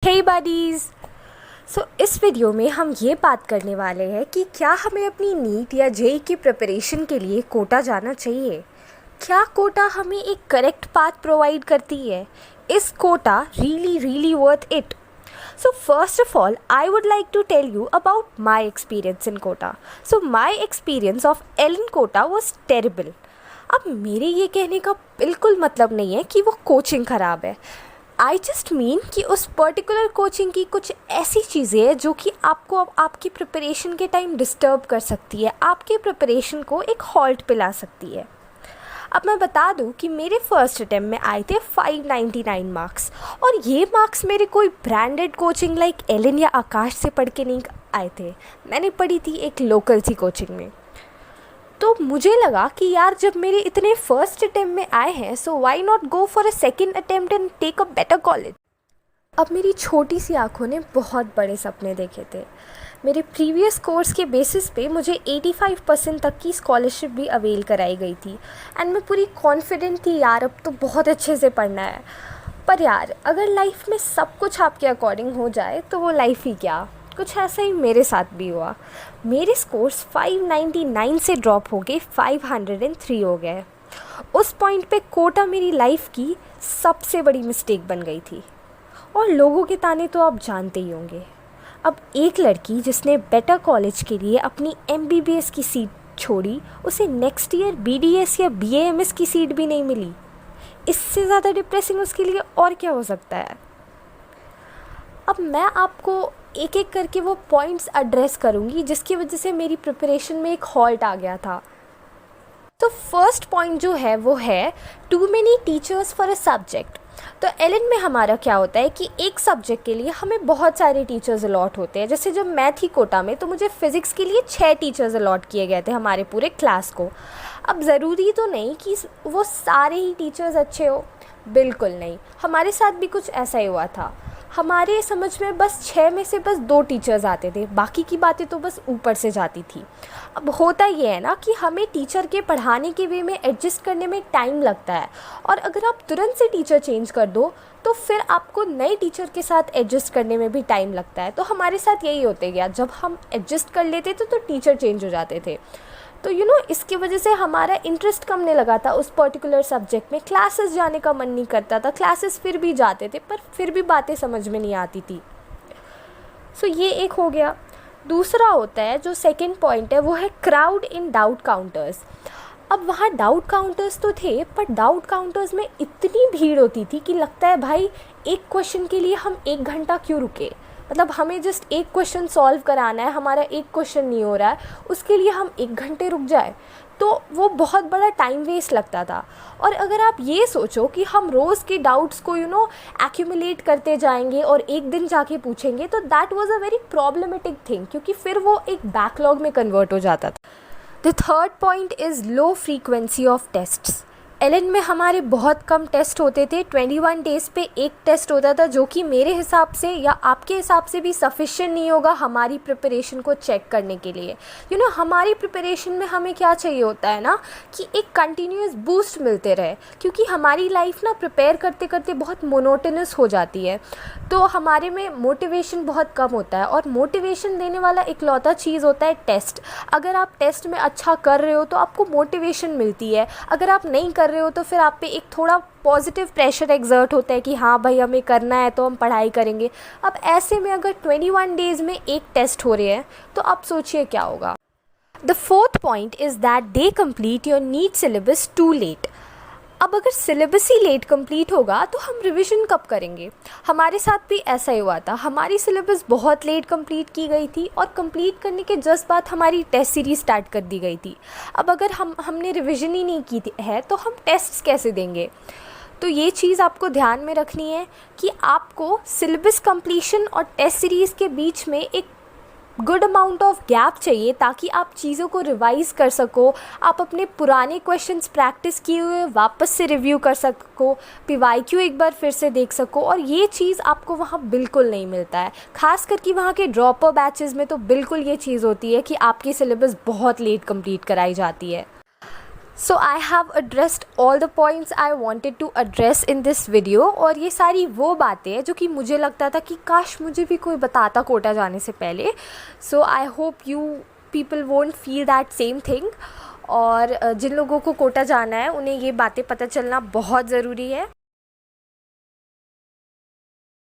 हे buddies. इस video में हम ये बात करने वाले हैं कि क्या हमें अपनी नीट या जेईई की प्रिपरेशन के लिए कोटा जाना चाहिए। क्या कोटा हमें एक करेक्ट पाथ प्रोवाइड करती है? Is Kota really worth it? So first of all, I would like to tell you about my experience in Kota. So my experience of Ellen Kota was terrible. अब मेरे ये कहने का बिल्कुल मतलब नहीं है कि वो कोचिंग ख़राब है। आई जस्ट मीन कि उस पर्टिकुलर कोचिंग की कुछ ऐसी चीज़ें हैं जो कि आपको अब आपकी प्रिपरेशन के टाइम डिस्टर्ब कर सकती है, आपके प्रिपरेशन को एक हॉल्ट पिला सकती है। अब मैं बता दूं कि मेरे फर्स्ट अटेम्प्ट में आए थे 599 मार्क्स, और ये मार्क्स मेरे कोई ब्रांडेड कोचिंग लाइक एलन या आकाश से पढ़ के नहीं आए थे। मैंने पढ़ी थी एक लोकल सी कोचिंग में। तो मुझे लगा कि यार जब मेरे इतने फर्स्ट अटेम्प्ट में आए हैं, so why not go for a second attempt and take a better college. अब मेरी छोटी सी आंखों ने बहुत बड़े सपने देखे थे। मेरे प्रीवियस कोर्स के बेसिस पे मुझे 85% तक की स्कॉलरशिप भी अवेल कराई गई थी, एंड मैं पूरी कॉन्फिडेंट थी यार अब तो बहुत अच्छे से पढ़ना है। पर यार अगर लाइफ में सब कुछ आपके अकॉर्डिंग हो जाए तो वो लाइफ ही क्या। कुछ ऐसा ही मेरे साथ भी हुआ। मेरे स्कोर्स 599 से ड्रॉप हो गए 503 हो गए। उस पॉइंट पे कोटा मेरी लाइफ की सबसे बड़ी मिस्टेक बन गई थी। और लोगों के ताने तो आप जानते ही होंगे। अब एक लड़की जिसने बेटर कॉलेज के लिए अपनी एमबीबीएस की सीट छोड़ी, उसे नेक्स्ट ईयर बीडीएस या बीएएमएस की सीट भी नहीं मिली। इससे ज़्यादा डिप्रेसिंग उसके लिए और क्या हो सकता है। अब मैं आपको एक एक करके वो पॉइंट्स एड्रेस करूँगी जिसकी वजह से मेरी प्रिपरेशन में एक हॉल्ट आ गया था। तो फर्स्ट पॉइंट जो है वो है too many teachers for a subject. तो एलन में हमारा क्या होता है कि एक सब्जेक्ट के लिए हमें बहुत सारे टीचर्स अलॉट होते हैं। जैसे जब मैं थी कोटा में तो मुझे फ़िज़िक्स के लिए 6 टीचर्स अलॉट किए गए थे हमारे पूरे क्लास को। अब ज़रूरी तो नहीं कि वो सारे ही टीचर्स अच्छे हो, बिल्कुल नहीं। हमारे साथ भी कुछ ऐसा ही हुआ था। हमारे समझ में बस 6 में से बस 2 टीचर्स आते थे, बाकी की बातें तो बस ऊपर से जाती थी। अब होता ये है ना कि हमें टीचर के पढ़ाने के वे में एडजस्ट करने में टाइम लगता है, और अगर आप तुरंत से टीचर चेंज कर दो तो फिर आपको नए टीचर के साथ एडजस्ट करने में भी टाइम लगता है। तो हमारे साथ यही होते गया, जब हम एडजस्ट कर लेते थे तो टीचर चेंज हो जाते थे। तो इसकी वजह से हमारा इंटरेस्ट कमने लगा था उस पर्टिकुलर सब्जेक्ट में। क्लासेस जाने का मन नहीं करता था, क्लासेस फिर भी जाते थे पर फिर भी बातें समझ में नहीं आती थी। ये एक हो गया। दूसरा होता है जो सेकंड पॉइंट है वो है क्राउड इन डाउट काउंटर्स। अब वहाँ डाउट काउंटर्स तो थे, पर डाउट काउंटर्स में इतनी भीड़ होती थी कि लगता है भाई एक क्वेश्चन के लिए हम 1 घंटा क्यों रुके। मतलब हमें जस्ट एक क्वेश्चन सॉल्व कराना है, हमारा एक क्वेश्चन नहीं हो रहा है, उसके लिए हम 1 घंटे रुक जाए तो वो बहुत बड़ा टाइम वेस्ट लगता था। और अगर आप ये सोचो कि हम रोज़ के डाउट्स को एक्यूमुलेट करते जाएंगे और एक दिन जाके पूछेंगे, तो that was a very problematic thing, क्योंकि फिर वो एक बैकलॉग में कन्वर्ट हो जाता था। The third point is low frequency of tests. Allen में हमारे बहुत कम टेस्ट होते थे। 21 डेज़ पे एक टेस्ट होता था, जो कि मेरे हिसाब से या आपके हिसाब से भी सफिशिएंट नहीं होगा हमारी प्रिपरेशन को चेक करने के लिए। हमारी प्रिपरेशन में हमें क्या चाहिए होता है ना कि एक कंटिन्यूस बूस्ट मिलते रहे, क्योंकि हमारी लाइफ ना प्रिपेयर करते करते बहुत मोनोटोनस हो जाती है। तो हमारे में मोटिवेशन बहुत कम होता है, और मोटिवेशन देने वाला इकलौता चीज़ होता है टेस्ट। अगर आप टेस्ट में अच्छा कर रहे हो तो आपको मोटिवेशन मिलती है, अगर आप नहीं कर रहे हो तो फिर आप पे एक थोड़ा पॉजिटिव प्रेशर एक्सर्ट होता है कि हाँ भाई हमें करना है तो हम पढ़ाई करेंगे। अब ऐसे में अगर 21 डेज़ में एक टेस्ट हो रहे हैं तो आप सोचिए क्या होगा। The fourth point is that they complete your NEET syllabus too late. अब अगर सिलेबस ही लेट कंप्लीट होगा तो हम रिवीजन कब करेंगे। हमारे साथ भी ऐसा ही हुआ था। हमारी सिलेबस बहुत लेट कंप्लीट की गई थी, और कंप्लीट करने के जस्ट बाद हमारी टेस्ट सीरीज स्टार्ट कर दी गई थी। अब अगर हमने रिवीजन ही नहीं की है तो हम टेस्ट कैसे देंगे। तो ये चीज़ आपको ध्यान में रखनी है कि आपको सिलेबस कंप्लीशन और टेस्ट सीरीज़ के बीच में एक गुड अमाउंट ऑफ गैप चाहिए, ताकि आप चीज़ों को रिवाइज़ कर सको, आप अपने पुराने क्वेश्चंस प्रैक्टिस किए हुए वापस से रिव्यू कर सको, पीवाईक्यू एक बार फिर से देख सको। और ये चीज़ आपको वहाँ बिल्कुल नहीं मिलता है। खास करके वहाँ के ड्रॉपर बैचेस में तो बिल्कुल ये चीज़ होती है कि आपकी सिलेबस बहुत लेट कंप्लीट कराई जाती है। So I have addressed all the points I wanted to address in this video. और ये सारी वो बातें हैं जो कि मुझे लगता था कि काश मुझे भी कोई बताता कोटा जाने से पहले। So I hope you people won't feel that same thing. और जिन लोगों को कोटा जाना है उन्हें ये बातें पता चलना बहुत ज़रूरी है।